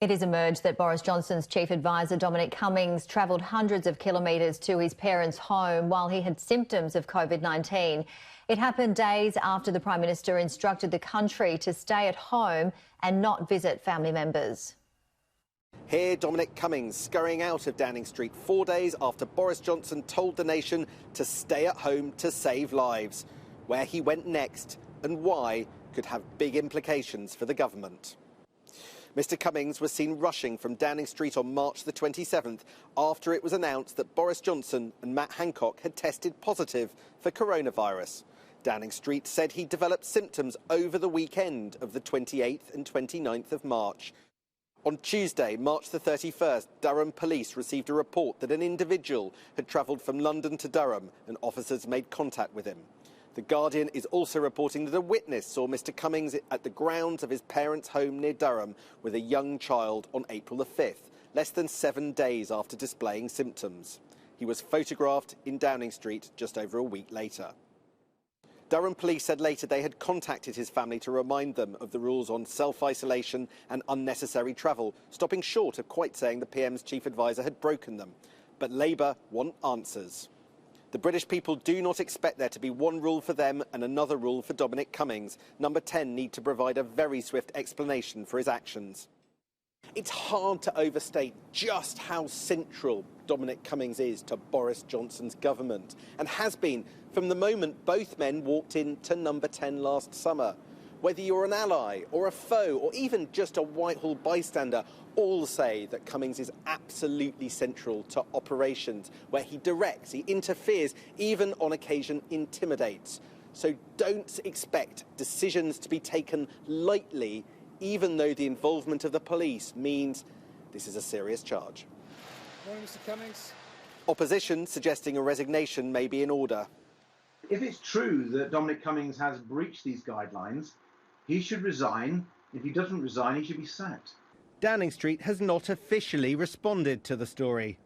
It has emerged that Boris Johnson's chief advisor, Dominic Cummings, travelled hundreds of kilometres to his parents' home while he had symptoms of COVID-19. It happened days after the Prime Minister instructed the country to stay at home and not visit family members. Here, Dominic Cummings scurrying out of Downing Street 4 days after Boris Johnson told the nation to stay at home to save lives. Where he went next and why could have big implications for the government. Mr Cummings was seen rushing from Downing Street on March the 27th after it was announced that Boris Johnson and Matt Hancock had tested positive for coronavirus. Downing Street said he developed symptoms over the weekend of the 28th and 29th of March. On Tuesday, March the 31st, Durham police received a report that an individual had travelled from London to Durham and officers made contact with him. The Guardian is also reporting that a witness saw Mr Cummings at the grounds of his parents' home near Durham with a young child on April the 5th, less than 7 days after displaying symptoms. He was photographed in Downing Street just over a week later. Durham police said later they had contacted his family to remind them of the rules on self-isolation and unnecessary travel, stopping short of quite saying the PM's chief advisor had broken them. But Labour want answers. The British people do not expect there to be one rule for them and another rule for Dominic Cummings. Number 10 need to provide a very swift explanation for his actions. It's hard to overstate just how central Dominic Cummings is to Boris Johnson's government and has been from the moment both men walked into Number 10 last summer. Whether you're an ally or a foe or even just a Whitehall bystander, all say that Cummings is absolutely central to operations where he directs, he interferes, even on occasion intimidates. So don't expect decisions to be taken lightly, even though the involvement of the police means this is a serious charge. Morning, Mr Cummings. Opposition suggesting a resignation may be in order. If it's true that Dominic Cummings has breached these guidelines, he should resign. If he doesn't resign, he should be sacked. Downing Street has not officially responded to the story,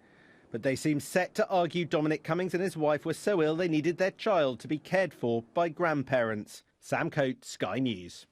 but they seem set to argue Dominic Cummings and his wife were so ill they needed their child to be cared for by grandparents. Sam Coates, Sky News.